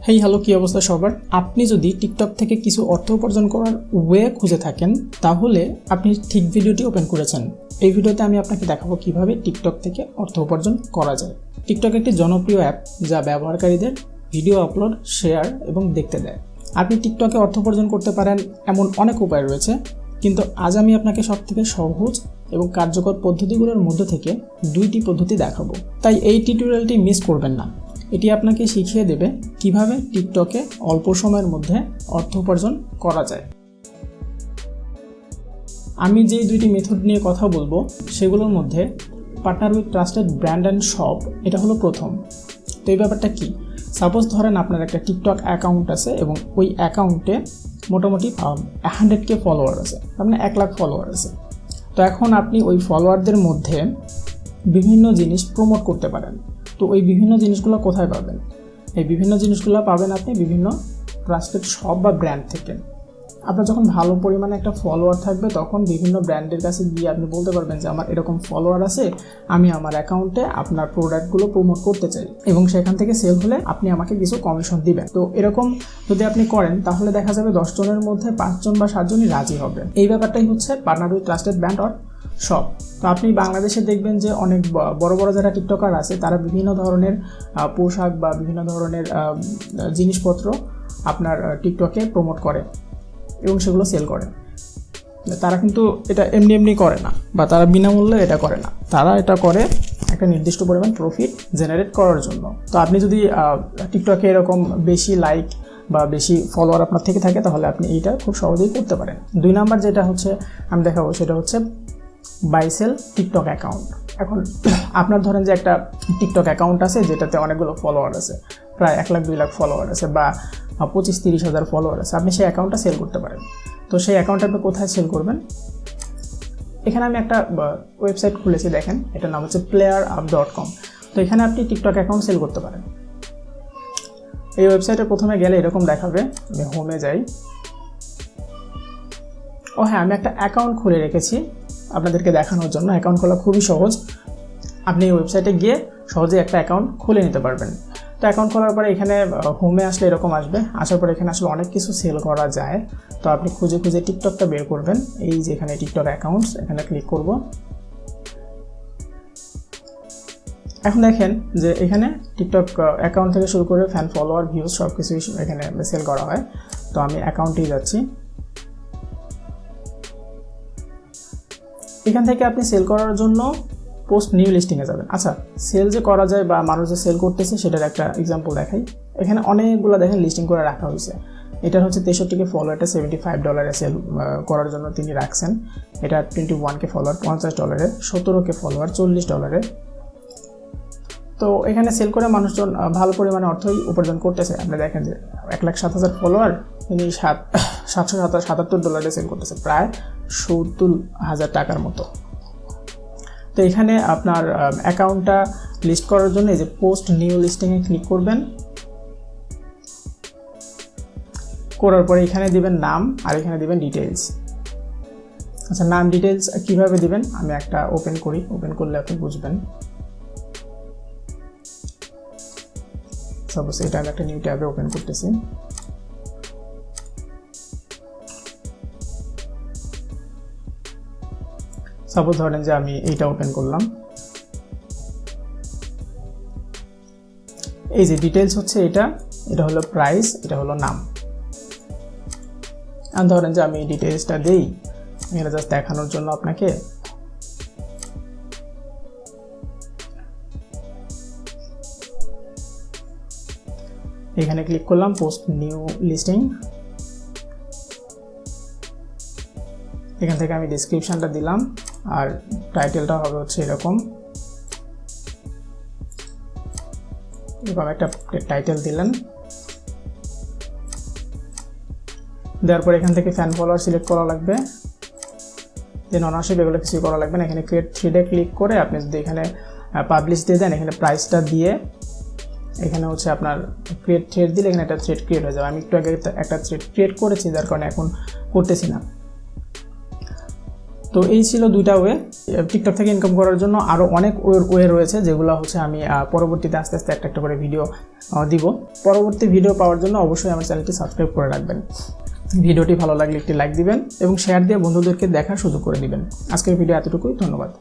Hey hello, কি অবস্থা সবার? আপনি যদি টিকটক থেকে কিছু অর্থ উপার্জন করার ওয়ে খুঁজে থাকেন তাহলে আপনি ঠিক ভিডিওটি ওপেন করেছেন। এই ভিডিওতে আমি আপনাকে দেখাবো কিভাবে টিকটক থেকে অর্থ উপার্জন করা যায়। টিকটক একটি জনপ্রিয় অ্যাপ যা ব্যবহারকারীদের ভিডিও আপলোড, শেয়ার এবং দেখতে দেয়। আপনি টিকটকে অর্থ উপার্জন করতে পারেন এমন অনেক উপায় রয়েছে, কিন্তু আজ আমি আপনাকে সবথেকে সহজ এবং কার্যকর পদ্ধতিগুলোর মধ্যে থেকে 2টি পদ্ধতি দেখাবো। তাই এই টিউটোরিয়ালটি মিস করবেন না। এটি আপনাকে শিখিয়ে দেবে কিভাবে টিকটকে অল্প সময়ের মধ্যে অর্থ উপার্জন করা যায়। আমি যেই 2টি মেথড নিয়ে কথা বলবো সেগুলোর মধ্যে partner with trusted brand and shop এটা হলো প্রথম। তো এই ব্যাপারটা কি? সাপোজ ধরেন আপনার একটা টিকটক অ্যাকাউন্ট আছে এবং ওই অ্যাকাউন্টে মোটামুটি 100K ফলোয়ার আছে, মানে 1 লাখ ফলোয়ার আছে। তো এখন আপনি ওই ফলোয়ারদের মধ্যে বিভিন্ন জিনিস প্রমোট করতে পারেন। তো ওই বিভিন্ন জিনিসগুলো কোথায় পাবেন? এই বিভিন্ন জিনিসগুলো পাবেন আপনি বিভিন্ন ট্রাস্টেড শপ বা ব্র্যান্ড থেকে। আপনার যখন ভালো পরিমাণে একটা ফলোয়ার থাকবে তখন বিভিন্ন ব্র্যান্ডের কাছে গিয়ে আপনি বলতে পারবেন যে আমার এরকম ফলোয়ার আছে, আমি আমার অ্যাকাউন্টে আপনার প্রোডাক্টগুলো প্রমোট করতে চাই এবং সেখান থেকে সেল হলে আপনি আমাকে কিছু কমিশন দিবেন। তো এরকম যদি আপনি করেন তাহলে দেখা যাবে 10 জনের মধ্যে 5 জন বা 7 জনই রাজি হবে। এই ব্যাপারটাই হচ্ছে partner with trusted brand or shop. তো আপনি বাংলাদেশে দেখবেন যে অনেক বড় বড় যারা টিকটকার আছে তারা বিভিন্ন ধরনের পোশাক বা বিভিন্ন ধরনের জিনিসপত্র আপনার টিকটকে প্রমোট করে এবং সেগুলো সেল করে। তারা কিন্তু এটা এমনি এমনি করে না বা তারা বিনামূল্যে এটা করে না, তারা এটা করে একটা নির্দিষ্ট পরিমাণ প্রফিট জেনারেট করার জন্য। তো আপনি যদি টিকটকে এরকম বেশি লাইক বা বেশি ফলোয়ার আপনার থেকে থাকে তাহলে আপনি এইটা খুব সহজেই করতে পারেন। 2 নাম্বার যেটা হচ্ছে আমি দেখাবো সেটা হচ্ছে বাই সেল টিকটক অ্যাকাউন্ট। এখন আপনার ধরেন যে একটা টিকটক অ্যাকাউন্ট আছে যেটাতে অনেকগুলো ফলোয়ার আছে, প্রায় 1 লাখ 2 লাখ ফলোয়ার আছে বা 25-30 হাজার ফলোয়ার আছে। আপনি সেই অ্যাকাউন্টটা সেল করতে পারেন। তো সেই অ্যাকাউন্টটা আপনি কোথায় সেল করবেন? এখানে আমি একটা ওয়েবসাইট খুলেছি, দেখেন, এটার নাম হচ্ছে playerup.com। তো এখানে আপনি টিকটক অ্যাকাউন্ট সেল করতে পারেন। এই ওয়েবসাইটে প্রথমে গেলে এরকম দেখাবে, আমি হোমে যাই। ও হ্যাঁ, আমি একটা অ্যাকাউন্ট খুলে রেখেছি আপনাদেরকে দেখানোর জন্য। অ্যাকাউন্ট খোলা খুবই সহজ। আপনি এই ওয়েবসাইটে গিয়ে সহজে একটা অ্যাকাউন্ট খুলে নিতে পারবেন। তো অ্যাকাউন্ট খোলার পরে এখানে হোমে আসলে এরকম আসবে। আসার পরে এখানে আসলে অনেক কিছু সেল করা যায়। তো আপনি খুঁজে খুঁজে টিকটকটা বের করবেন। এই যে এখানে টিকটক অ্যাকাউন্টস, এখানে ক্লিক করব। এখন দেখেন যে এখানে টিকটক অ্যাকাউন্ট থেকে শুরু করে ফ্যান ফলোয়ার ভিউজ সব কিছুই এখানে সেল করা হয়। তো আমি অ্যাকাউন্টেই যাচ্ছি। এখান থেকে আপনি সেল করার জন্য পোস্ট নিউ লিস্টিংয়ে যাবেন। আচ্ছা, সেল যে করা যায় বা মানুষ যে সেল করতেছে সেটার একটা এক্সাম্পল দেখাই। এখানে অনেকগুলো দেখেন লিস্টিং করে রাখা হয়েছে। এটার হচ্ছে 63K ফলোয়ার, এটা $75 সেল করার জন্য তিনি রাখছেন। এটা 21K ফলোয়ার $50, 17K ফলোয়ার $40। তো এখানে সেল করে মানুষজন ভালো পরিমাণে অর্থই উপার্জন করতেছে। আপনি দেখেন যে 1,07,000 ফলোয়ার তিনি $777 সেল করতেছে, প্রায় 70,000 টাকার মতো। তো এখানে আপনার অ্যাকাউন্টটা লিস্ট করার জন্য এই যে পোস্ট নিউ লিস্টিংয়ে ক্লিক করবেন। করার পরে এখানে দিবেন নাম আর এখানে দিবেন ডিটেইলস। আচ্ছা, নাম ডিটেইলস কিভাবে দিবেন আমি একটা ওপেন করি, ওপেন করলে আপনি বুঝবেন। সাপোজ এটা আমি একটা নিউ ট্যাবে ওপেন করতেছি। সাপোজ ধরেন যে আমি এইটা ওপেন করলাম। এই যে ডিটেইলস হচ্ছে এটা হলো প্রাইস, এটা হলো নাম। আর ধরেন যে আমি ডিটেইলসটা দেই, এটা জাস্ট দেখানোর জন্য আপনাকে। এখানে ক্লিক করলাম পোস্ট নিউ লিস্টিং। এখান থেকে আমি ডেসক্রিপশনটা দিলাম আর টাইটেলটা হবে হচ্ছে এরকম একটা টাইটেল দিলেন। দেওয়ার পর এখান থেকে ফ্যান ফলোয়ার সিলেক্ট করা লাগবে, দেন অনারশিপ এগুলো কিছু করা লাগবে না। এখানে ক্রিয়েট থ্রেডে ক্লিক করে আপনি যদি এখানে পাবলিশ দিয়ে দেন, এখানে প্রাইসটা দিয়ে এখানে হচ্ছে আপনার ক্রিয়েট থ্রেড দিলে এখানে একটা থ্রেড ক্রিয়েট হয়ে যাবে। আমি একটু আগে একটা থ্রেড ক্রিয়েট করেছি, যার কারণে এখন করতেছি না। তো এই ছিল দুইটা ওয়ে। টিকটক থেকে ইনকাম করার জন্য আরও অনেক ওয়ে রয়েছে, যেগুলো হচ্ছে আমি পরবর্তীতে আস্তে আস্তে একটা করে ভিডিও দিব। পরবর্তী ভিডিও পাওয়ার জন্য অবশ্যই আমার চ্যানেলটি সাবস্ক্রাইব করে রাখবেন। ভিডিওটি ভালো লাগলে একটি লাইক দিবেন এবং শেয়ার দিয়ে বন্ধুদেরকে দেখার সুযোগ করে দিবেন। আজকের ভিডিও এতটুকুই, ধন্যবাদ।